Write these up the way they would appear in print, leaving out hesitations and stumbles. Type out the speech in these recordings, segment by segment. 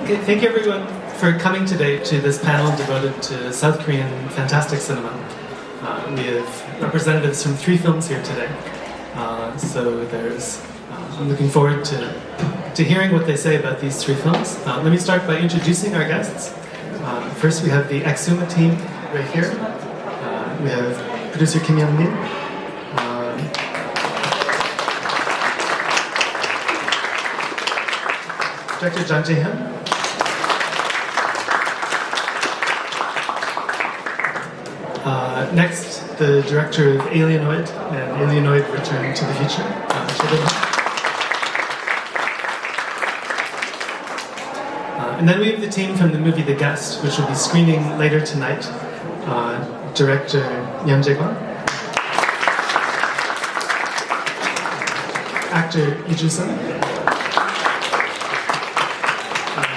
Okay, thank you everyone for coming today to this panel devoted to South Korean fantastic cinema. We have representatives from 3 films here today. So I'm looking forward to hearing what they say about these 3 films. Let me start by introducing our guests. First we have the Exuma team right here. We have producer Kim Young-min, director Jang Jae-hyun, next, the director of Alienoid and Alienoid Return to the Future, and then we have the team from the movie The Guest, which will be screening later tonight. Director Yeon Jae-kwon, actor Lee Joo-sung,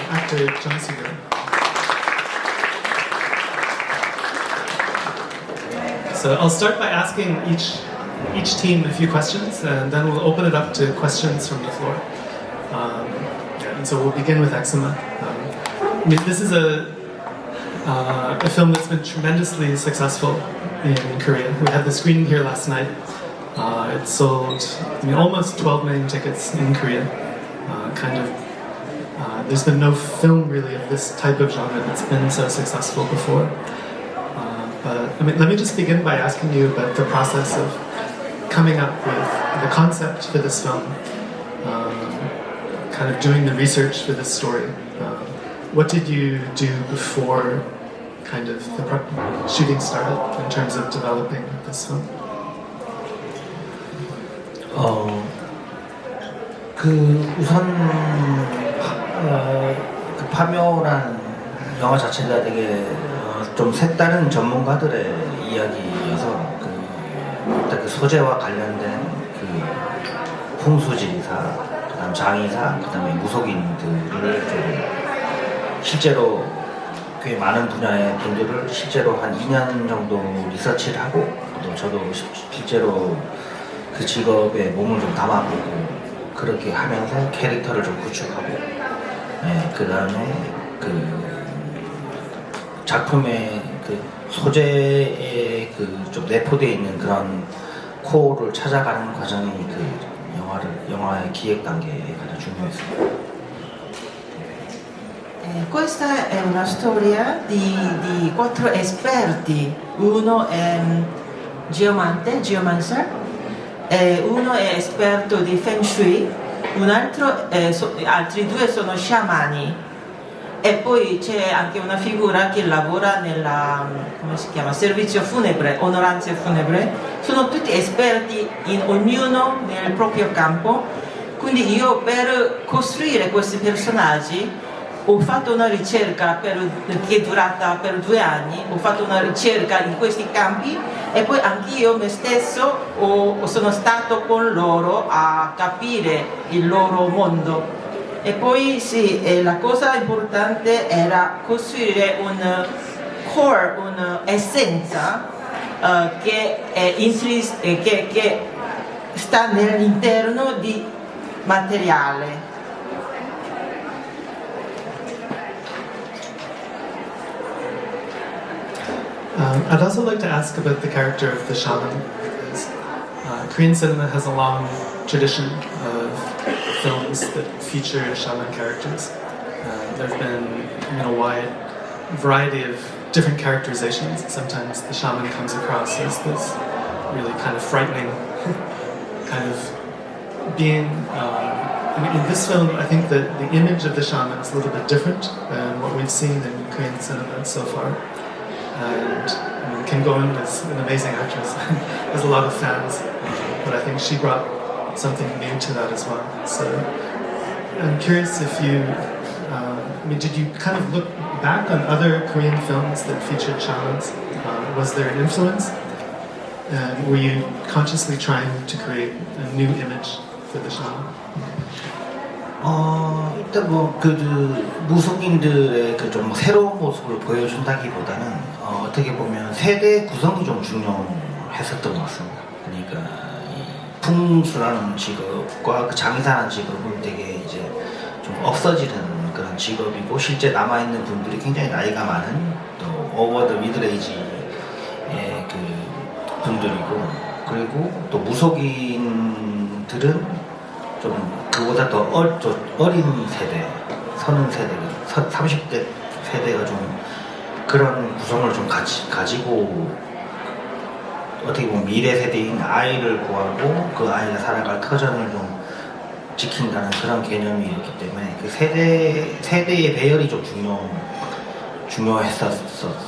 actor Jung Soo-yeon. So I'll start by asking each team a few questions, and then we'll open it up to questions from the floor. And so we'll begin with Exuma. This is a film that's been tremendously successful in Korea. We had the screening here last night. It sold almost 12 million tickets in Korea. There's been no film really of this type of genre that's been so successful before. Let me just begin by asking you about the process of coming up with the concept for this film, kind of doing the research for this story. What did you do before kind of the shooting started in terms of developing this film? 우선 파묘라는 영화 자체가 되게 좀 색다른 전문가들의 이야기여서 일단 그 소재와 관련된 그 풍수지리사, 그다음 장의사, 그다음에 무속인들을 좀 실제로 꽤 많은 분야의 분들을 실제로 한 2년 정도 리서치를 하고 또 저도 실제로 그 직업에 몸을 좀 담아보고 그렇게 하면서 캐릭터를 좀 구축하고 그 다음에 그 작품의 그 소재에 그 좀 내포되어 있는 그런 코어를 찾아가는 과정이 그 영화의 기획 단계에 가장 중요했습니다. Questa è una storia di 4 esperti, uno è geomancer, uno è esperto di Feng Shui, altri 2 sono sciamani e poi c'è anche una figura che lavora nella, come si chiama, servizio funebre, onoranze funebre. Sono tutti esperti ognuno nel proprio campo, quindi io per costruire questi personaggi ho fatto una ricerca che è durata per 2 anni, ho fatto una ricerca in questi campi e poi anch'io me stesso sono stato con loro a capire il loro mondo. E poi sì, la cosa importante era costruire un core, un'essenza che sta nell'interno di materiale. I'd also like to ask about the character of the shaman, because Korean cinema has a long tradition of films that feature shaman characters. There have been a wide variety of different characterizations. Sometimes the shaman comes across as this really kind of frightening kind of being. In this film, I think that the image of the shaman is a little bit different than what we've seen in Korean cinema so far. And Kim Go-eun is an amazing actress. There's a lot of fans, but I think she brought something new to that as well. So I'm curious if you, did you kind of look back on other Korean films that featured shamans? Was there an influence? And were you consciously trying to create a new image for the shaman? 일단 무속인들의 그 좀 새로운 모습을 보여준다기보다는 어떻게 보면 세대 구성이 좀 중요했었던 것 같습니다. 그러니까 이 풍수라는 직업과 그 장의사라는 직업은 되게 이제 좀 없어지는 그런 그런 직업이고 실제 남아있는 분들이 굉장히 나이가 많은 또 오버 더 미들에이지의 그 분들이고 그리고 또 무속인들은 좀 그보다 더 어린 세대, 서는 세대, 30대 세대가 좀 그런 구성을 좀 가지고 어떻게 보면 미래 세대인 아이를 구하고 그 아이가 살아갈 터전을 좀 지킨다는 그런 개념이었기 때문에 그 세대의 배열이 좀 중요했었죠.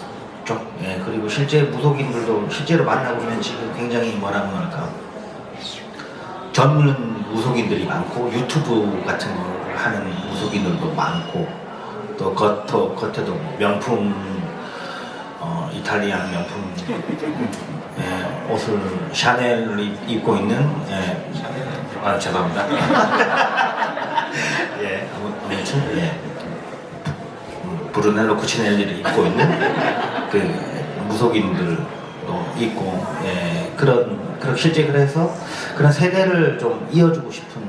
예, 그리고 실제 무속인들도 실제로 만나보면 지금 굉장히 뭐라고 할까 전문 무속인들이 많고 유튜브 같은 걸 하는 무속인들도 많고 또 겉에도 명품 이탈리안 명품 예, 옷을 샤넬을 입고 있는 예, 죄송합니다. 예, 아무튼 예, 브루넬로 쿠치넬리를 입고 있는 그 무속인들도 있고 예, 그런 실제 그래서 그런 세대를 좀 이어주고 싶은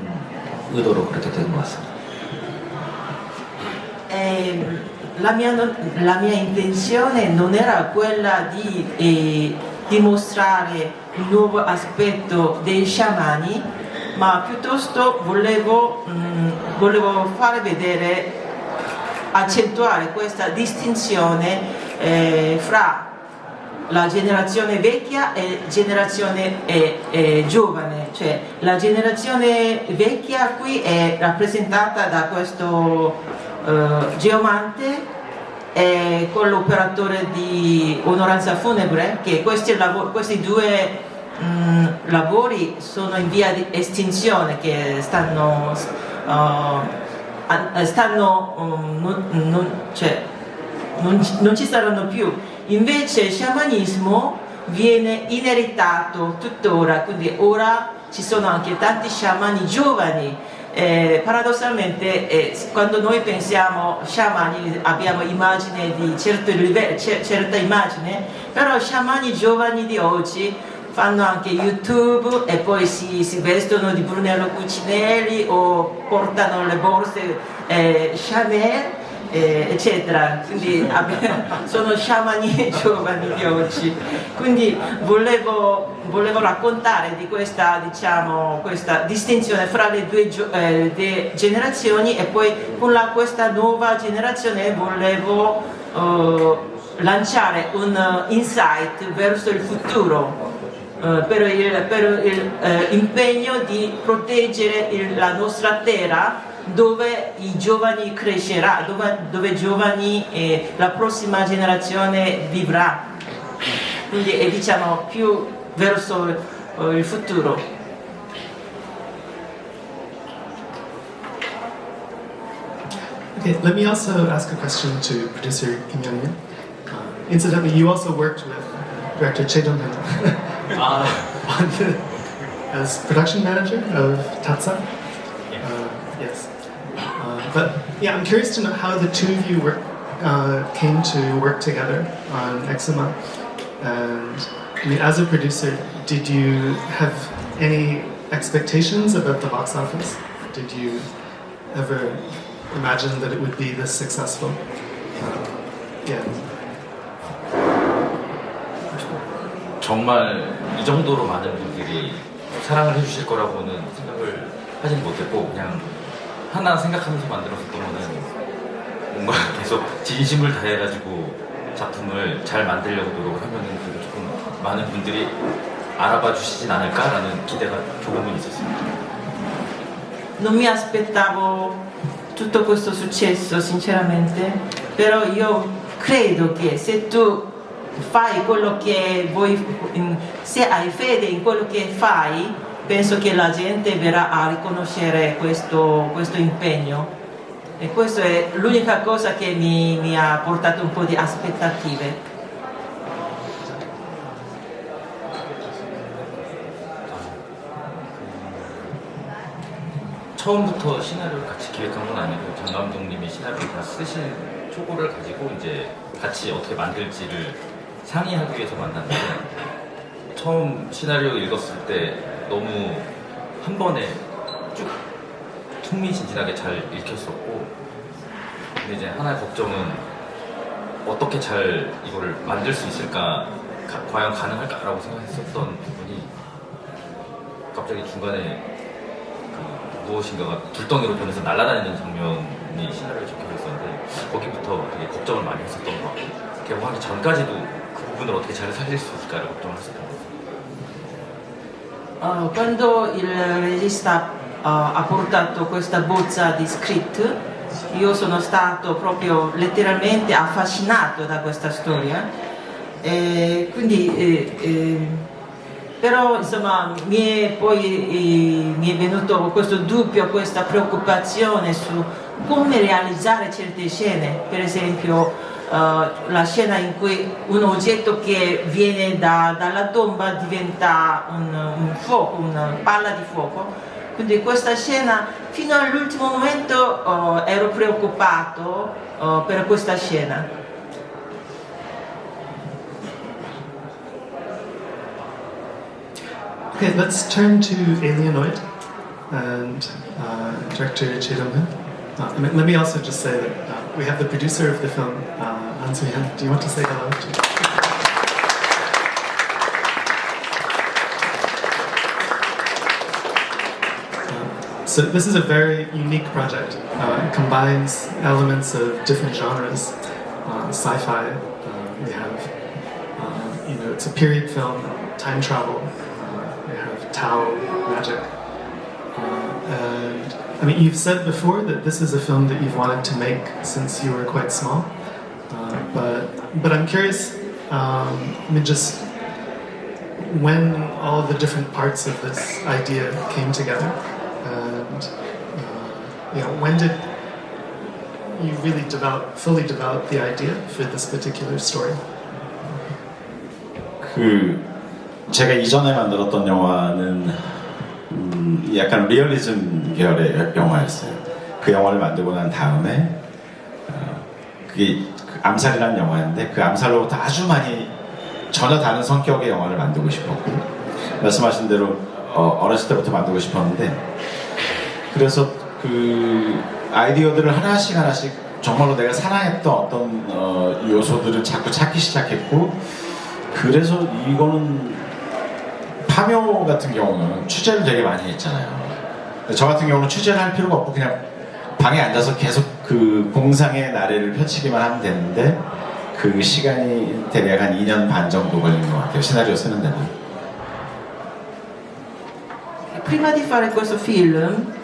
의도로 그렇게 된 것 같습니다. La mia intenzione non era quella di dimostrare un nuovo aspetto dei sciamani, ma piuttosto volevo fare vedere, accentuare questa distinzione fra la generazione vecchia e generazione giovane, cioè la generazione vecchia qui è rappresentata da questo geomante con l'operatore di onoranza funebre, che questi due lavori sono in via di estinzione, che non ci saranno più. Invece il sciamanismo viene ineritato tuttora, quindi ora ci sono anche tanti sciamani giovani. Paradossalmente quando noi pensiamo sciamani abbiamo immagine di certa immagine, però sciamani giovani di oggi fanno anche YouTube e poi si vestono di Brunello Cucinelli o portano le borse Chanel eccetera, quindi sono sciamani giovani di oggi. Quindi volevo raccontare di questa, diciamo, questa distinzione fra le due generazioni, e poi con questa nuova generazione volevo lanciare un insight verso il futuro, per l'impegno di proteggere la nostra terra, dove i giovani crescerà, dove giovani la prossima generazione vivrà, quindi diciamo più verso il futuro. Okay, let me also ask a question to producer Kim Young-min. Incidentally, you also worked with director Choi Jong-hyun as production manager of Tatsa. Yes. But yeah, I'm curious to know how the two of you came to work together on Exuma. And I mean, as a producer, did you have any expectations about the box office? Did you ever imagine that it would be this successful? Yeah. 정말 이 정도로 많은 분들이 사랑을 해주실 거라고는 생각을 하진 못했고, 그냥 하나 생각하면서 만들었던 거는 뭔가 계속 진심을 다해가지고 작품을 잘 만들려고 노력을 하면은 그래도 조금 많은 분들이 알아봐 주시진 않을까라는 기대가 조금은 있었습니다. Non mi aspettavo tutto questo successo, sinceramente, però io credo che se tu fai quello che vuoi, se hai fede in quello che fai, penso che la gente verrà a riconoscere questo impegno, e questa è l'unica cosa che mi ha portato un po' di aspettative. 처음부터 시나리오를 같이 기획한 건 아니고 정 감독님이 시나리오를 다 쓰신 초고를 가지고 이제 같이 어떻게 만들지를 상의하기 위해서 만났는데, 처음 시나리오 읽었을 때 너무 한 번에 쭉 흥미진진하게 잘 읽혔었고, 근데 이제 하나의 걱정은 어떻게 잘 이거를 만들 수 있을까, 과연 가능할까라고 생각했었던 부분이 갑자기 중간에 그 무엇인가가 불덩이로 변해서 날아다니는 장면이 시나리오에 적혀 있었는데 거기부터 되게 걱정을 많이 했었던 것 같고 개봉하기 전까지도 그 부분을 어떻게 잘 살릴 수 있을까라고 걱정을 했었던 것 같아요. Quando il regista ha portato questa bozza di script, io sono stato proprio letteralmente affascinato da questa storia, però insomma mi è venuto questo dubbio, questa preoccupazione su come realizzare certe scene, per esempio la scena in cui un oggetto che viene dalla tomba diventa un fuoco, una palla di fuoco. Quindi questa scena, fino all'ultimo momento ero preoccupato per questa scena. Okay, let's turn to Alienoid and director Choi Dong-hoon. Let me also just say that we have the producer of the film, Han Soo-hyun. Do you want to say hello? So this is a very unique project. It combines elements of different genres, sci-fi. We have, it's a period film, time travel. We have Tao magic. And I mean, you've said before that this is a film that you've wanted to make since you were quite small. But I'm curious, just when all the different parts of this idea came together, and when did you really fully develop the idea for this particular story? 제가 이전에 만들었던 영화는 약간 리얼리즘 계열의 영화였어요. 그 영화를 만들고 난 다음에 그게 암살이라는 영화인데 그 암살로부터 아주 많이 전혀 다른 성격의 영화를 만들고 싶었고 말씀하신 대로 어렸을 때부터 만들고 싶었는데 그래서 그 아이디어들을 하나씩 정말로 내가 사랑했던 어떤 요소들을 자꾸 찾기 시작했고 그래서 이거는 파묘 같은 경우는 취재를 되게 많이 했잖아요. 저 같은 경우는 취재를 할 필요가 없고 그냥 방에 앉아서 계속 그 공상의 나래를 펼치기만 하면 되는데 그 시간이 대략 한 2년 반 정도 걸린 것 같아요. 시나리오 쓰는 데는. Prima di fare questo film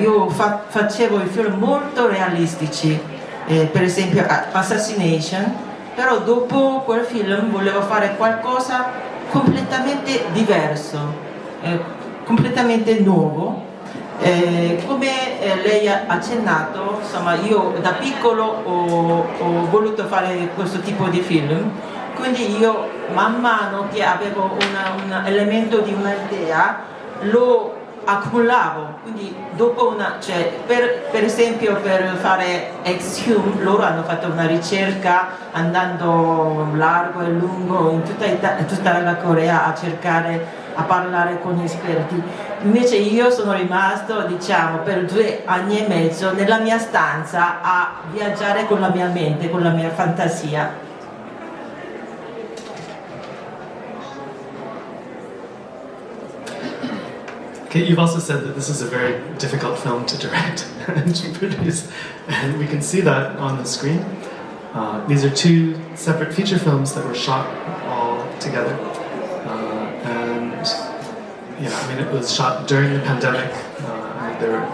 io facevo i film molto realistici, per esempio Assassination, però dopo quel film volevo fare qualcosa completamente diverso, completamente nuovo. Come lei ha accennato, insomma, io da piccolo ho voluto fare questo tipo di film, quindi io man mano che avevo un elemento di un'idea lo accumulavo, quindi dopo per esempio per fare Exhumed loro hanno fatto una ricerca andando largo e lungo in tutta la Corea a parlare con gli esperti, invece io sono rimasto per 2 anni e mezzo nella mia stanza a viaggiare con la mia mente, con la mia fantasia. Okay, you've also said that this is a very difficult film to direct and to produce, and we can see that on the screen. These are 2 separate feature films that were shot all together, and it was shot during the pandemic. There were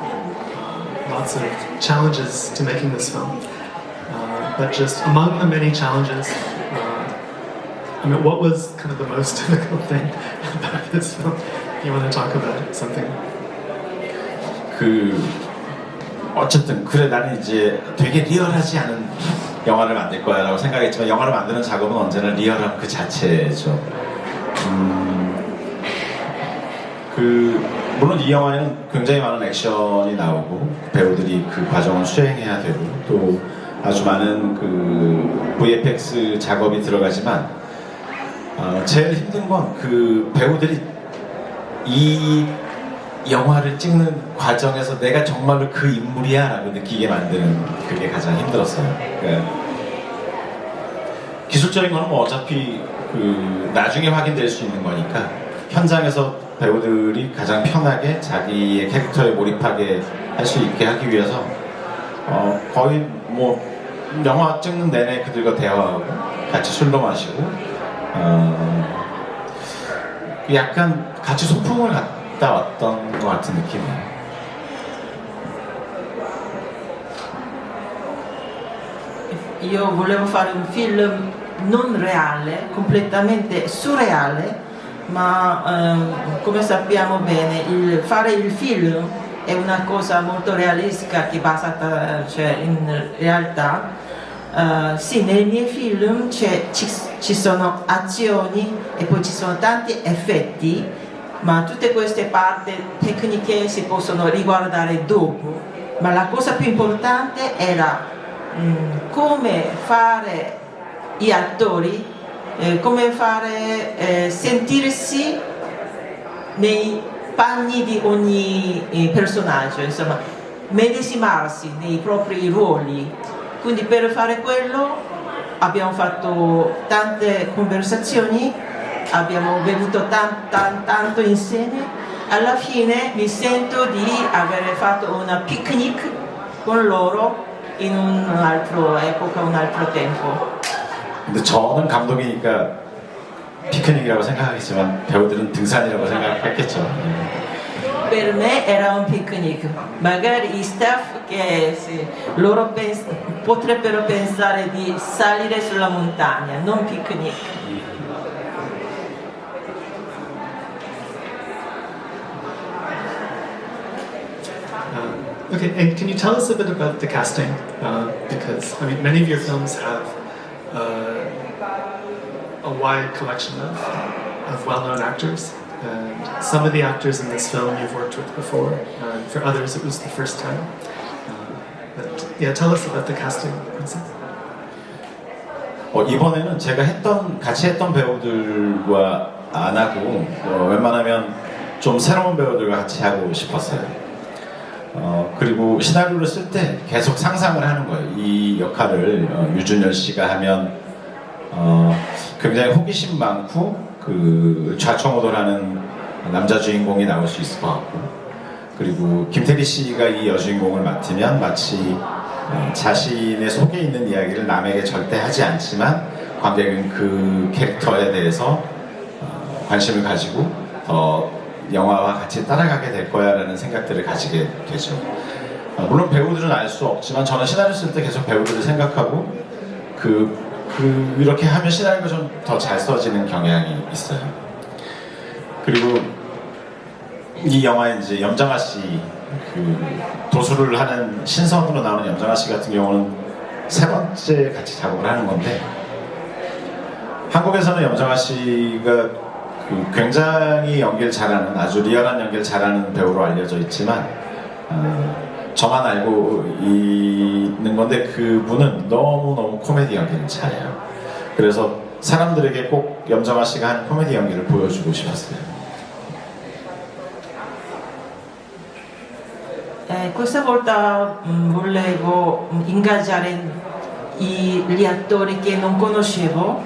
lots of challenges to making this film, but just among the many challenges, what was kind of the most difficult thing about this film? You want to talk about something? 어쨌든 그래 나는 이제 되게 리얼하지 않은 영화를 만들 거야라고 생각했지만 영화를 만드는 작업은 언제나 리얼함 그 자체죠. 물론 이 영화에는 굉장히 많은 액션이 나오고 배우들이 그 과정을 수행해야 되고 또 아주 많은 그 VFX 작업이 들어가지만 제일 힘든 건 그 배우들이 이 영화를 찍는 과정에서 내가 정말로 그 인물이야 라고 느끼게 만드는 그게 가장 힘들었어요. 그러니까 기술적인 거는 뭐 어차피 그 나중에 확인될 수 있는 거니까 현장에서 배우들이 가장 편하게 자기의 캐릭터에 몰입하게 할 수 있게 하기 위해서 거의 뭐 영화 찍는 내내 그들과 대화하고 같이 술도 마시고 약간 같이 소풍을 갔다 왔던 것 같은 느낌이에요. Io volevo fare un film non reale, completamente surreale, ma come sappiamo bene, fare il film è una cosa molto realistica che è basata cioè, in realtà. Sì, nei miei film ci sono azioni e poi ci sono tanti effetti, ma tutte queste parti tecniche si possono riguardare dopo. Ma la cosa più importante era come fare gli attori, come fare sentirsi nei panni di ogni personaggio, insomma, medesimarsi nei propri ruoli. Quindi per fare quello abbiamo fatto tante conversazioni, abbiamo bevuto tanto insieme. Alla fine mi sento di aver fatto una picnic con loro in un'altra epoca, un altro tempo. 근데 저는 감독이니까 피크닉이라고 생각하겠지만 배우들은 등산이라고 생각했겠죠. Per me era un picnic, magari i staff che loro potrebbero pensare di salire sulla montagna, non picnic. Okay, and can you tell us a bit about the casting? Because I mean, many of your films have a wide collection of well-known actors, and some of the actors in this film you've worked with before, and for others it was the first time. But yeah, tell us about the casting process. 이번에는 제가 같이 했던 배우들과 안 하고 웬만하면 좀 새로운 배우들과 같이 하고 싶었어요. 그리고 시나리오를 쓸 때 계속 상상을 하는 거예요. 이 역할을 유준열 씨가 하면 굉장히 호기심 많고 그 좌충우돌하는 남자 주인공이 나올 수 있을 것 같고, 그리고 김태리 씨가 이 여주인공을 맡으면 마치 자신의 속에 있는 이야기를 남에게 절대 하지 않지만 관객은 그 캐릭터에 대해서 관심을 가지고 더 영화와 같이 따라가게 될 거야 라는 생각들을 가지게 되죠. 물론 배우들은 알 수 없지만 저는 시나리오 쓸 때 계속 배우들을 생각하고 이렇게 하면 시나리오가 좀 더 잘 써지는 경향이 있어요. 그리고 이 영화에 이제 염정아 씨 도수를 하는 신선으로 나오는 염정아 씨 같은 경우는 세 번째 같이 작업을 하는 건데, 한국에서는 염정아 씨가 굉장히 연기를 잘하는, 아주 리얼한 연기를 잘하는 배우로 알려져 있지만 저만 알고 있는 건데 그분은 너무너무 코미디 연기를 잘해요. 그래서 사람들에게 꼭 염정아 씨가 한 코미디 연기를 보여주고 싶었어요. Questa volta volevo ingaggiare gli attori che non conoscevo,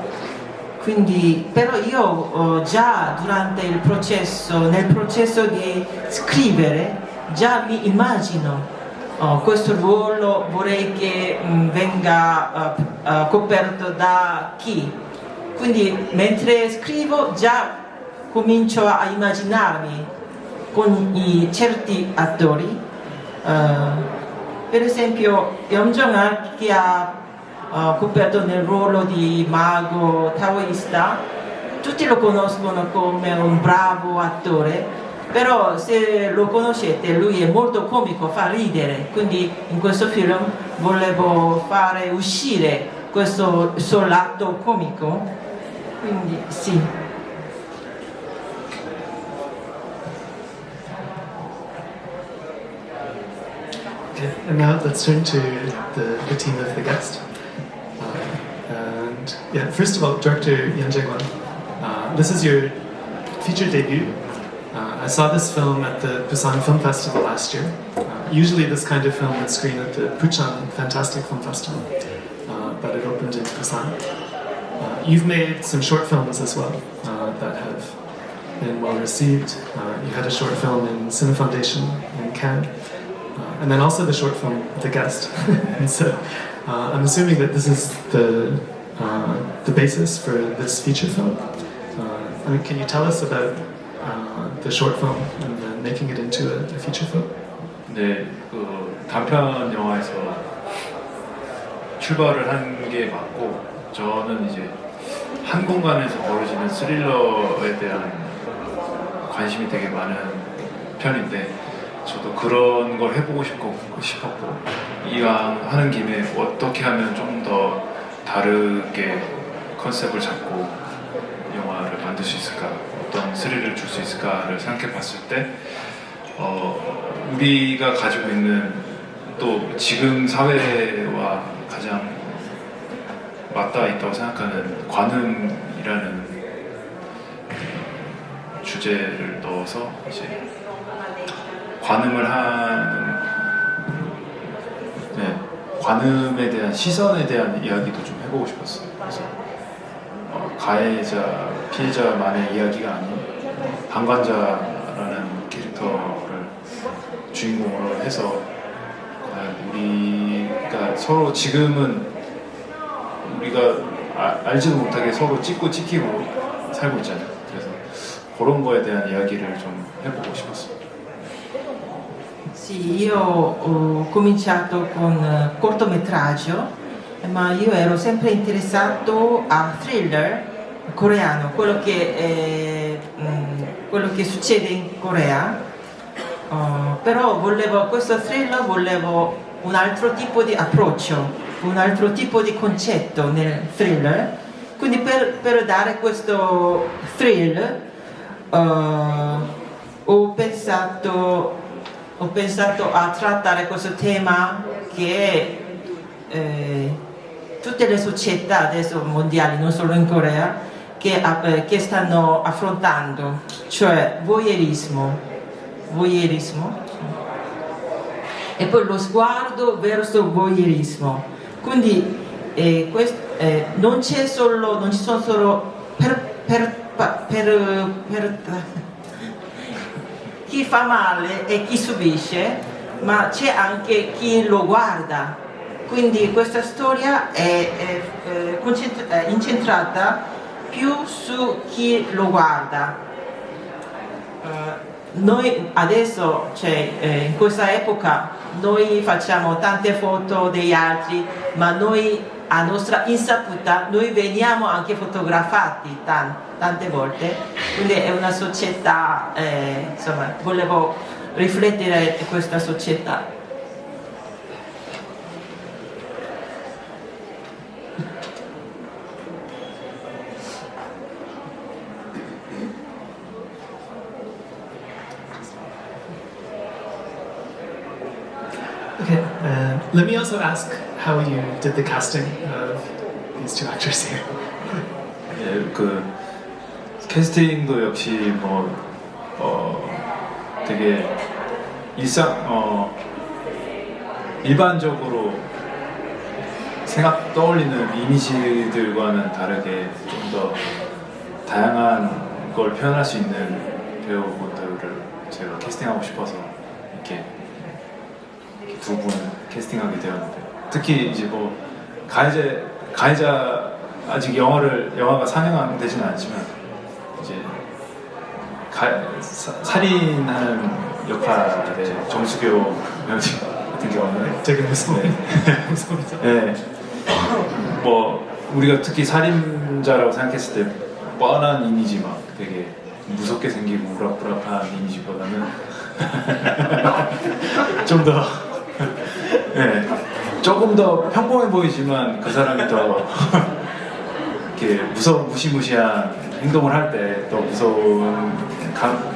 quindi però io già durante il processo, nel processo di scrivere, già mi immagino questo ruolo, vorrei che venga coperto da chi. Quindi mentre scrivo già comincio a immaginarmi con certi attori. Per esempio Yeonjong-ah che ha coperto nel ruolo di mago taoista, tutti lo conoscono come un bravo attore, però se lo conoscete lui è molto comico, fa ridere, quindi in questo film volevo fare uscire questo suo lato comico, quindi sì. Okay, and now let's turn to the team of the guest. And yeah, first of all, director Yoon Jae-won, this is your feature debut I saw this film at the Busan Film Festival last year. Usually this kind of film would screen at the Bucheon Fantastic Film Festival, but it opened in Busan. You've made some short films as well that have been well received. You had a short film in Cine Foundation in Cannes, and then also the short film The Guest. And so I'm assuming that this is the basis for this feature film. I mean, can you tell us about the short film and then making it into a feature film? 네, 그 단편 영화에서 출발을 한 게 맞고, 저는 이제 한 공간에서 벌어지는 스릴러에 대한 관심이 되게 많은 편인데, 저도 그런 걸 해보고 싶었고, 이왕 하는 김에 어떻게 하면 좀 더 다르게 컨셉을 잡고 영화를 만들 수 있을까, 어떤 스릴을 줄 수 있을까를 생각해 봤을 때, 우리가 가지고 있는 또 지금 사회와 가장 맞닿아 있다고 생각하는 관음이라는 주제를 넣어서 이제 관음을 하는, 네, 관음에 대한 시선에 대한 이야기도 좀 해보고 싶었어요. 그래서 가해자, 피해자만의 이야기가 아닌 방관자라는 캐릭터를 주인공으로 해서 우리가 서로 지금은 우리가 알지도 못하게 서로 찍고 찍히고 살고 있잖아요. 그래서 그런 거에 대한 이야기를 좀 해보고 싶었어요. Sì, io ho cominciato con cortometraggio, ma io ero sempre interessato a thriller coreano, quello che succede in Corea. Però questo thriller volevo un altro tipo di approccio, un altro tipo di concetto nel thriller. Quindi per dare questo thrill ho pensato a trattare questo tema che tutte le società adesso mondiali, non solo in Corea, che stanno affrontando, cioè voyeurismo e poi lo sguardo verso voyeurismo. Quindi non ci sono solo chi fa male e chi subisce, ma c'è anche chi lo guarda. Quindi questa storia è incentrata più su chi lo guarda. Noi adesso, in questa epoca, noi facciamo tante foto degli altri, ma noi a nostra insaputa noi veniamo anche fotografati tante volte, quindi è una società, insomma, volevo riflettere questa società. Okay, let me also ask how you did the casting of these two actors here. 예, 그 캐스팅도 역시 되게 일반적으로 떠올리는 이미지들과는 다르게 좀 더 다양한 걸 표현할 수 있는 배우분들을 제가 캐스팅하고 싶어서 이렇게 두 분을 캐스팅하게 되었는데, 특히 이제 가해자 아직 영화가 상영되지는 않지만 이제 살인하는 역할의 정수교 배우님 같은 경우는 되게 무서운. 네. 우리가 특히 살인자라고 생각했을 때 뻔한 이미지, 막 되게 무섭게 생기고 우락부락한 이미지보다는 좀 더 조금 더 평범해 보이지만 그 사람이 더 이렇게 무시무시한 행동을 할 때 더 무서운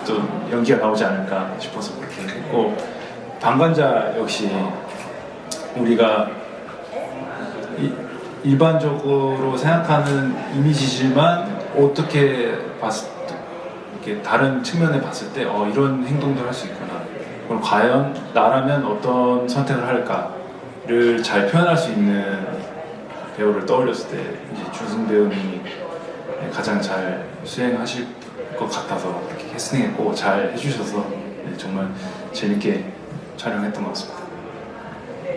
좀 연기가 나오지 않을까 싶어서 그렇게 했고, 방관자 역시 우리가 일반적으로 생각하는 이미지지만 어떻게 이렇게 다른 측면에 봤을 때 이런 행동도 할 수 있구나. 그럼 과연 나라면 어떤 선택을 할까를 잘 표현할 수 있는 배우를 떠올렸을 때 이제 준승 배우님이 가장 잘 수행하실 것 같아서 이렇게 캐스팅했고 잘 해주셔서 정말 재밌게 촬영했던 것 같습니다.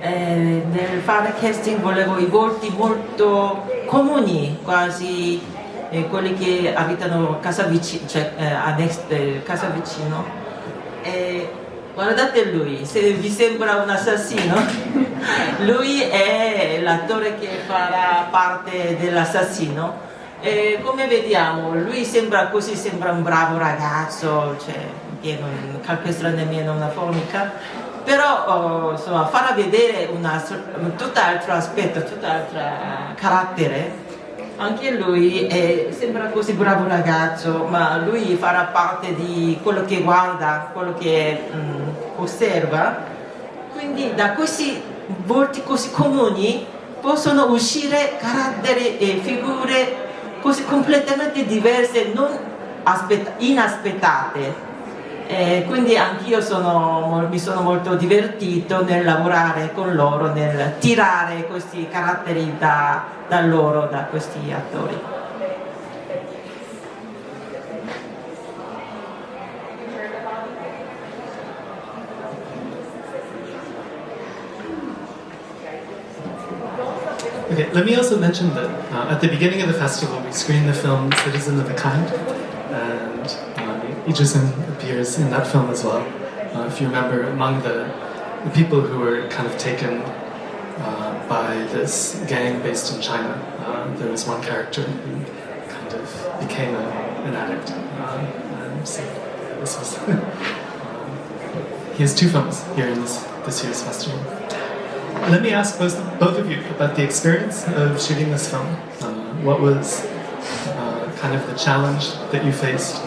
Nel fare casting volevo i volti molto comuni, quasi quelli che abitano casa vicino, cioè casa vicino. Guardate lui, se vi sembra un assassino, lui è l'attore che farà parte dell'assassino. Come vediamo, lui sembra un bravo ragazzo, cioè che non calpestra nemmeno una formica. Però insomma, farà vedere tutt'altro aspetto, tutt'altro carattere. Anche lui sembra così bravo ragazzo, ma lui farà parte di quello che guarda, quello che osserva. Quindi da questi volti così comuni possono uscire caratteri e figure così completamente diverse, non inaspettate. Quindi anch'io mi sono molto divertito nel lavorare con loro, nel tirare questi caratteri da loro, da questi attori. Okay, let me also mention that at the beginning of the festival we screened the film Citizen of a Kind, and Ijusen appears in that film as well. If you remember, among the people who were kind of taken by this gang based in China, there was one character who kind of became an addict. And so this was he has two films here in this year's festival. Let me ask both of you about the experience of shooting this film. What was kind of the challenge that you faced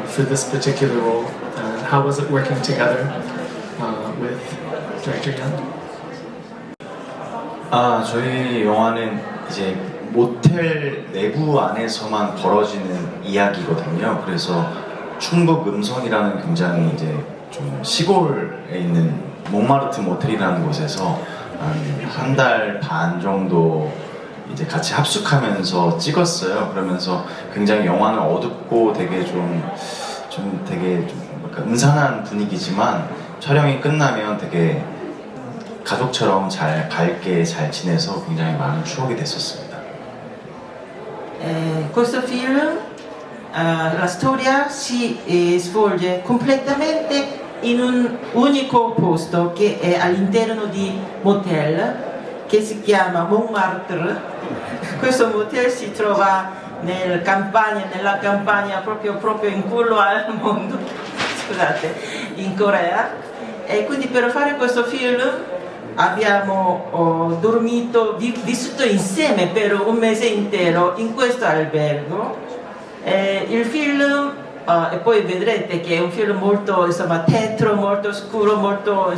for this particular role, and how was it working together with director Yan? 저희 영화는 이제 모텔 내부 안에서만 벌어지는 이야기거든요. 그래서 충북 음성이라는 굉장히 이제 좀 시골에 있는 몽마르트 모텔이라는 곳에서 한 달 반 정도 이제 같이 합숙하면서 찍었어요. 그러면서 굉장히 영화는 어둡고 되게 좀 음산한 분위기지만 촬영이 끝나면 되게 가족처럼 밝게 잘 지내서 굉장히 많은 추억이 됐었습니다. Questo film, la storia si svolge completamente in un unico posto che è all'interno di motel che si chiama Montmartre. Questo motel si trova nella campagna proprio in culo al mondo, scusate, in Corea. E quindi per fare questo film abbiamo vissuto insieme per un mese intero in questo albergo. Il film, e poi vedrete che è un film molto tetro, molto scuro, molto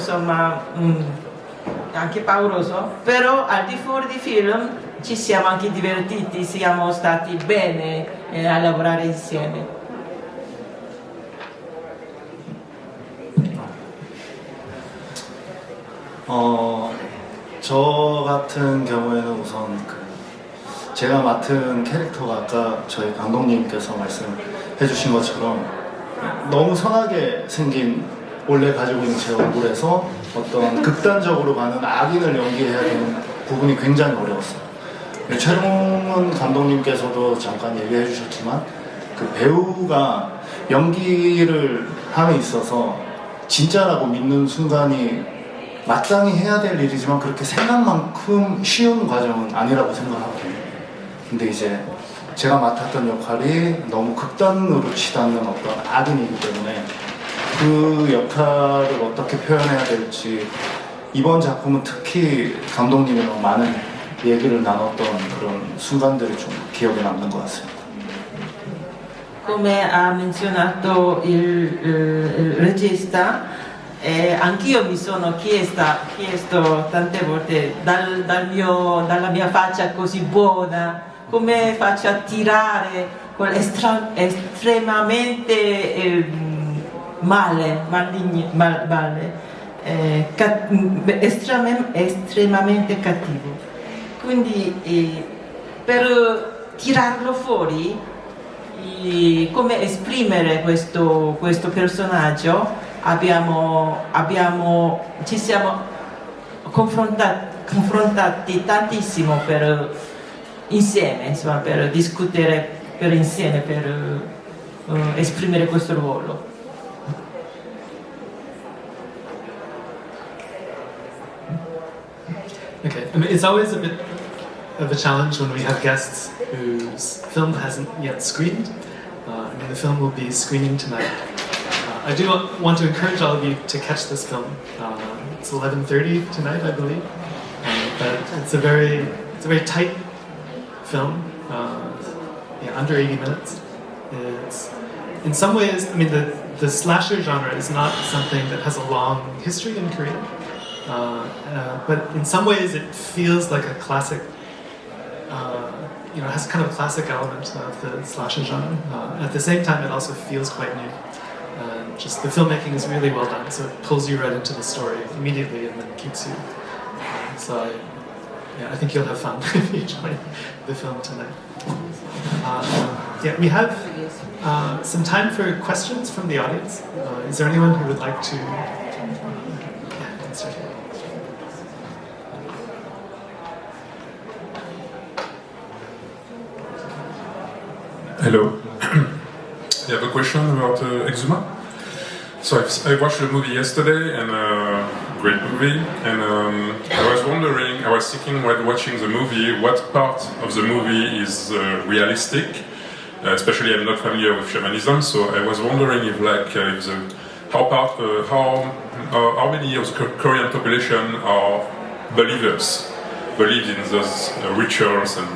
anche pauroso, però al di fuori di film ci siamo anche divertiti, siamo stati bene a lavorare insieme. 저 같은 경우에는 우선 제가 맡은 캐릭터가 아까 저희 감독님께서 말씀해 주신 것처럼 너무 선하게 생긴 원래 가지고 있는 제 얼굴에서 어떤 극단적으로 가는 악인을 연기해야 되는 부분이 굉장히 어려웠어요. 최동훈 감독님께서도 잠깐 얘기해 주셨지만 그 배우가 연기를 함에 있어서 진짜라고 믿는 순간이 마땅히 해야 될 일이지만 그렇게 생각만큼 쉬운 과정은 아니라고 생각하거든요. 근데 이제 제가 맡았던 역할이 너무 극단으로 치닫는 어떤 악인이기 때문에 그 역할을 어떻게 표현해야 될지 이번 작품은 특히 감독님이랑 많은 얘기를 나눴던 그런 순간들이 좀 기억에 남는 것 같습니다. Come ha menzionato il regista, anch'io mi sono chiesto tante volte dalla mia faccia così buona come faccio a tirare estremamente estremamente cattivo. Quindi per tirarlo fuori, come esprimere questo personaggio, ci siamo confrontati tantissimo insieme, insomma, per discutere insieme, per esprimere questo ruolo. Okay, I mean, it's always a bit of a challenge when we have guests whose film hasn't yet screened. I mean, the film will be screening tonight. I do want to encourage all of you to catch this film. It's 11:30 tonight, I believe. But it's a very tight film, under 80 minutes. It's, in some ways, I mean, the slasher genre is not something that has a long history in Korea. But in some ways it feels like a classic, it has kind of a classic element of the slasher genre. At the same time, it also feels quite new. Just the filmmaking is really well done, so it pulls you right into the story immediately and then keeps you. I think you'll have fun if you join the film tonight. We have some time for questions from the audience. Is there anyone who would like to? Start here. Hello. I have a question about Exuma. So I watched the movie yesterday, and great movie. And I was wondering, I was thinking while watching the movie, what part of the movie is realistic? Especially, I'm not familiar with shamanism, so I was wondering if, how many of the Korean population are believed in those rituals and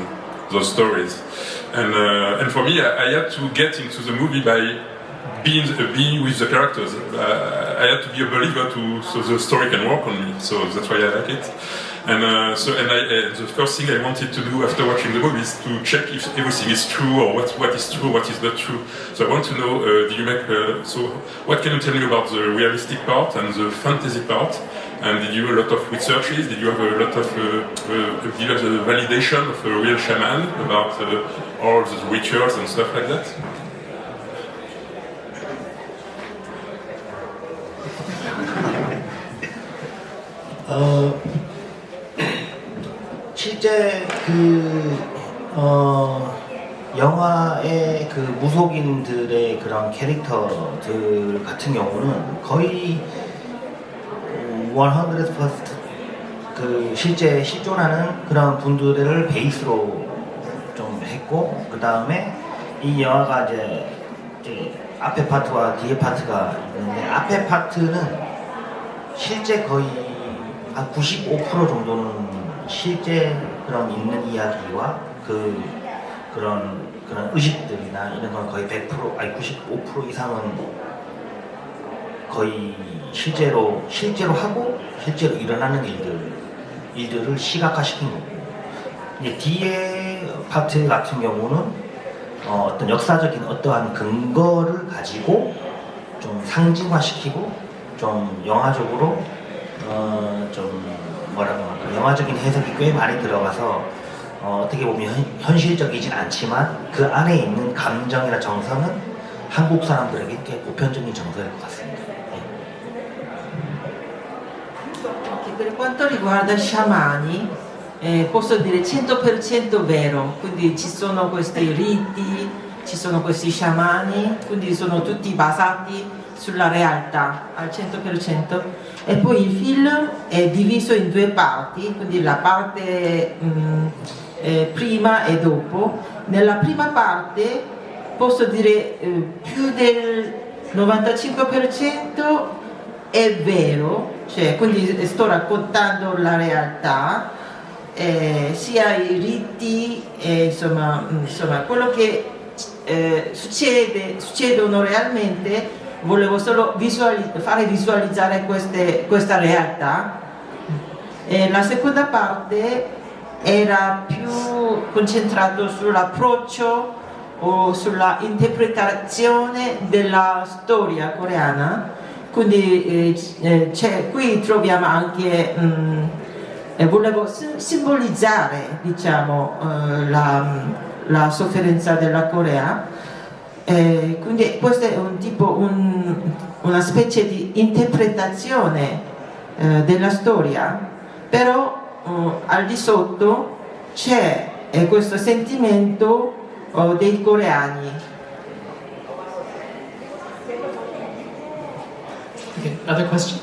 those stories. And for me, I had to get into the movie by being with the characters. I had to be a believer so the story can work on me. So that's why I like it. And the first thing I wanted to do after watching the movie is to check if everything is true or what is true, what is not true. So I want to know, what can you tell me about the realistic part and the fantasy part? And did you do a lot of researches? Did you have a lot of did you have the validation of a real shaman about all the rituals and stuff like that? 실제 영화의 그 무속인들의 그런 캐릭터들 같은 경우는 거의 100% 그 실제 실존하는 그런 분들을 베이스로 좀 했고, 그 다음에 이 영화가 이제 앞에 파트와 뒤에 파트가 있는데, 앞에 파트는 실제 거의 한 95% 정도는 실제 그런 있는 이야기와 그런 의식들이나 이런 건 거의 100% 아니 95% 이상은 거의 실제로 하고 실제로 일어나는 일들을 시각화시킨 거고, 이제 뒤에 파트 같은 경우는 어떤 역사적인 어떠한 근거를 가지고 좀 상징화시키고 좀 영화적으로 좀 뭐라고 할까, 영화적인 해석이 꽤 많이 들어가서 어떻게 보면 현실적이진 않지만 그 안에 있는 감정이나 정서는 한국 사람들에게 꽤 보편적인 정서일 것 같습니다. Per quanto riguarda i sciamani, posso dire 100% vero, quindi ci sono questi riti, ci sono questi sciamani, quindi sono tutti basati sulla realtà al 100%. E poi il film è diviso in due parti, quindi la parte prima e dopo. Nella prima parte posso dire più del 95% è vero, cioè quindi sto raccontando la realtà, sia i riti, insomma quello che succedono realmente. Volevo solo fare visualizzare questa realtà. La seconda parte era più concentrato sull'approccio o sulla interpretazione della storia coreana. Quindi qui troviamo anche, volevo simbolizzare diciamo, la sofferenza della Corea. Quindi questo è un tipo, una specie di interpretazione della storia, però al di sotto c'è questo sentimento dei coreani. Okay, other questions?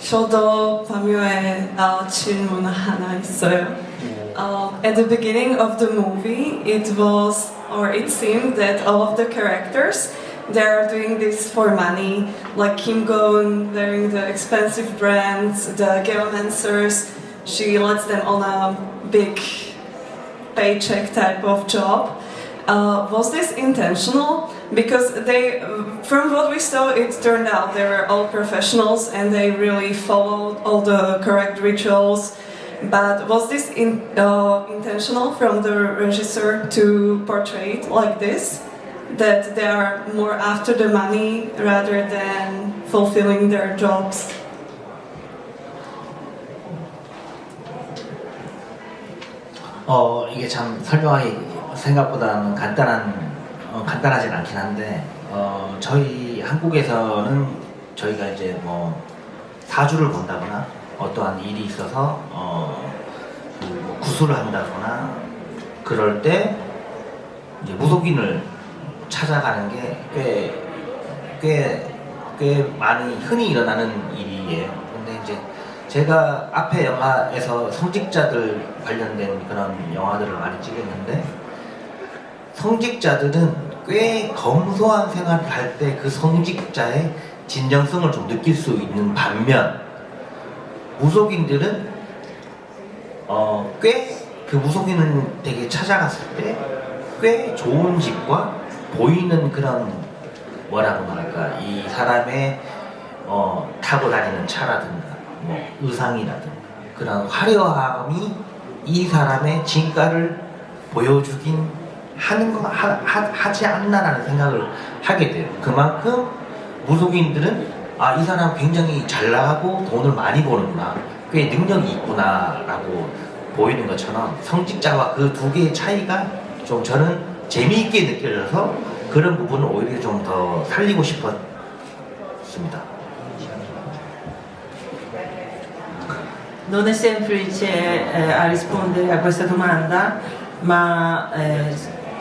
저도 파묘에 질문 하나 있어요. At the beginning of the movie, it seemed that all of the characters, they are doing this for money, like Kim Go-eun wearing the expensive brands, the geomancers, she lets them on a big paycheck type of job. Was this intentional? Because from what we saw, it turned out they were all professionals and they really followed all the correct rituals. But was this intentional from the regisseur to portray it like this? That they are more after the money rather than fulfilling their jobs? 이게 참 설명하기 생각보다는 간단하진 않긴 한데, 저희 한국에서는 저희가 이제 뭐 사주를 본다거나 어떠한 일이 있어서 뭐 구술을 한다거나 그럴 때 이제 무속인을 찾아가는 게 꽤 많이 흔히 일어나는 일이에요. 근데 이제 제가 앞에 영화에서 성직자들 관련된 그런 영화들을 많이 찍었는데, 성직자들은 꽤 검소한 생활을 할 때 그 성직자의 진정성을 좀 느낄 수 있는 반면, 무속인들은 꽤 그 무속인을 되게 찾아갔을 때 꽤 좋은 집과 보이는 그런 뭐라고 말할까, 이 사람의 타고 다니는 차라든가 뭐 의상이라든가 그런 화려함이 이 사람의 진가를 보여주긴 하지 않나라는 생각을 하게 돼요. 그만큼 무속인들은 이 사람 굉장히 잘 나가고 돈을 많이 버는구나, 꽤 능력이 있구나라고 보이는 것처럼 성직자와 그 두 개의 차이가 좀 저는 재미있게 느껴져서 그런 부분을 오히려 좀 더 살리고 싶었습니다. Non è semplice a rispondere a questa domanda, ma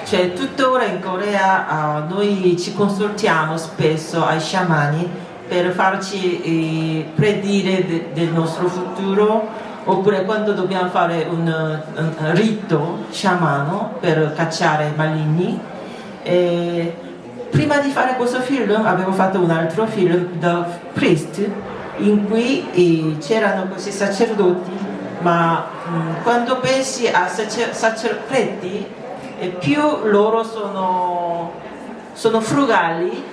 cioè, tuttora in Corea noi ci consultiamo spesso ai sciamani per farci predire del nostro futuro, oppure quando dobbiamo fare un rito sciamano per cacciare maligni. Prima di fare questo film avevo fatto un altro film, The Priest, in cui c'erano questi sacerdoti, ma quando pensi a sacerdoti, più loro sono frugali,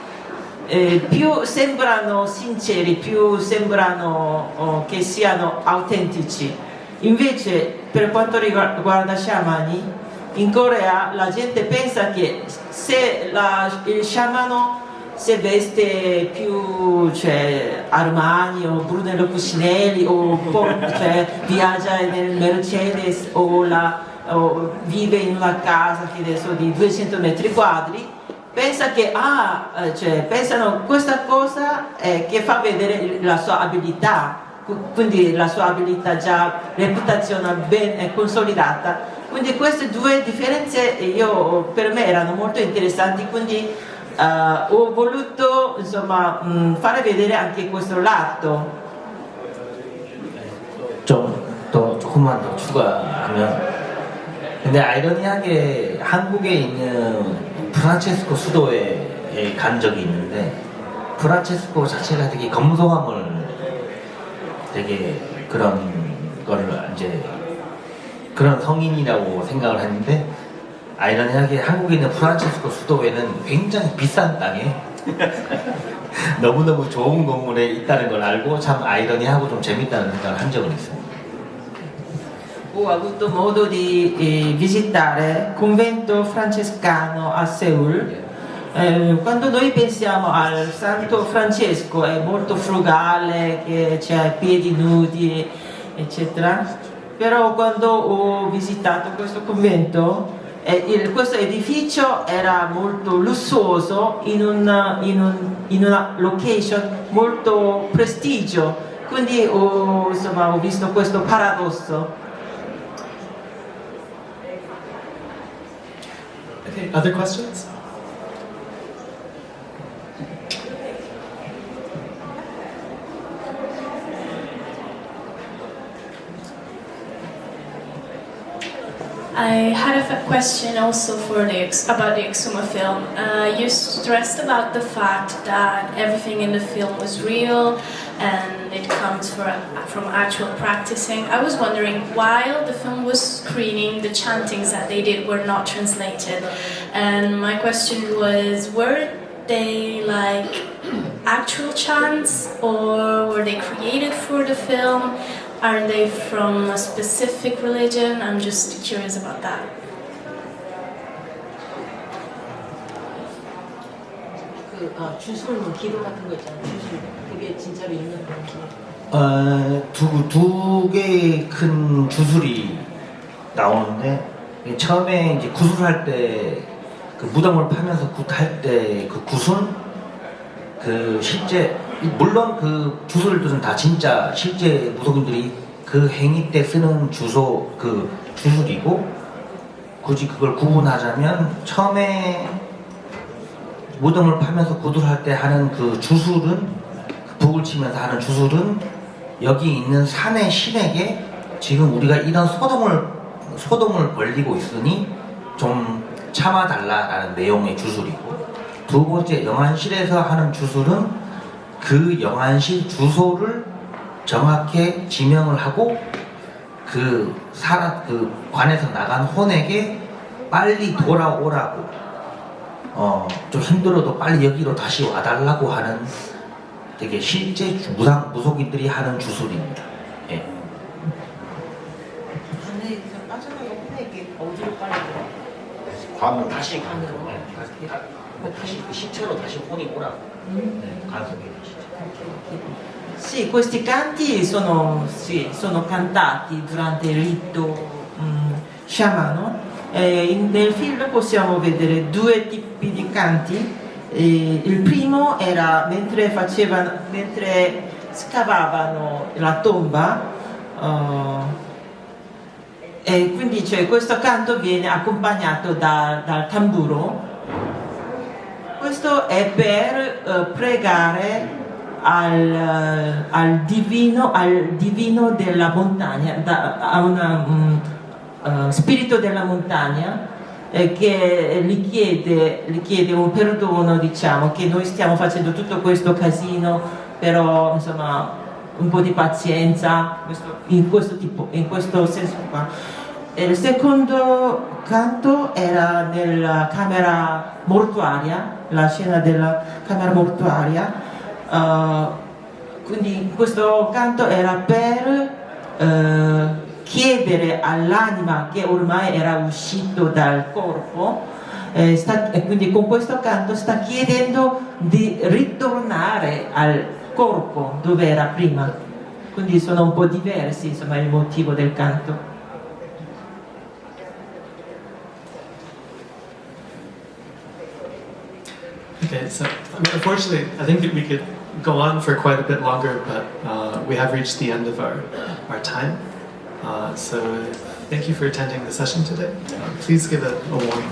più sembrano sinceri, più sembrano che siano autentici. Invece per quanto riguarda sciamani, in Corea la gente pensa che se il sciamano se veste più, cioè, Armani o Brunello Cucinelli o viaggia nel Mercedes o vive in una casa che adesso di 200 metri quadri, pensa che pensano questa cosa che fa vedere la sua abilità, quindi la sua abilità già reputazione ben consolidata. Quindi queste due differenze per me erano molto interessanti, quindi ho voluto insomma fare vedere anche questo lato. 조금만 더 추가하면, 근데 아이러니하게 한국에 있는 프란체스코 수도에 간 적이 있는데, 프란체스코 자체가 되게 검소함을 되게 그런 거를 이제 그런 성인이라고 생각을 했는데, 아이러니하게 한국에 있는 프란체스코 수도에는 굉장히 비싼 땅에 너무너무 좋은 건물에 있다는 걸 알고 참 아이러니하고 좀 재밌다는 생각을 한 적은 있어요. Ho avuto modo di visitare il convento francescano a Seul. Quando noi pensiamo al Santo Francesco è molto frugale, che c'ha i piedi nudi, eccetera. Però quando ho visitato questo convento, questo edificio era molto lussuoso in una location molto prestigio, quindi ho visto questo paradosso. Okay, other questions? I had a question also about the Exuma film. You stressed about the fact that everything in the film was real and it comes from actual practicing. I was wondering, while the film was screening, the chantings that they did were not translated. And my question was, were they like actual chants or were they created for the film? Are they from a specific religion? I'm just curious about that. 주술 기도 같은 거 있잖아요. 주술 그게 진짜로 있는 건지. 두 개의 큰 주술이 나오는데 처음에 이제 구술할 때 그 무덤을 파면서 굿할 때 그 구술 그 실제 물론 그 주술들은 다 진짜 실제 무속인들이 그 행위 때 쓰는 그 주술이고 굳이 그걸 구분하자면 처음에 무덤을 파면서 구술할 때 하는 그 주술은 북을 치면서 하는 주술은 여기 있는 산의 신에게 지금 우리가 이런 소동을 벌리고 있으니 좀 참아달라라는 내용의 주술이고 두 번째 영안실에서 하는 주술은 그 영안실 주소를 정확히 지명을 하고 그 관에서 나간 혼에게 빨리 돌아오라고 좀 힘들어도 빨리 여기로 다시 와달라고 하는 되게 실제 무속인들이 하는 주술입니다. 예. 관에서 빠져나가 혼에게 어디로 빨리 관으로 다시 시체로 다시 혼이 오라고. 관 속에 Sì, questi canti sono cantati durante il rito sciamano. Nel film possiamo vedere due tipi di canti. Il primo era mentre scavavano la tomba, e quindi questo canto viene accompagnato dal tamburo. Questo è per pregare al divino della montagna, a un spirito della montagna che gli chiede un perdono, diciamo, che noi stiamo facendo tutto questo casino, però insomma un po' di pazienza, in questo senso qua. Il secondo canto era nella camera mortuaria, la scena della camera mortuaria. Quindi questo canto era per chiedere all'anima che ormai era uscito dal corpo, e quindi con questo canto sta chiedendo di ritornare al corpo dove era prima. Quindi sono un po' diversi, insomma, il motivo del canto. Okay, so unfortunately, I think that we could go on for quite a bit longer, but we have reached the end of our time. So thank you for attending the session today. Please give a warm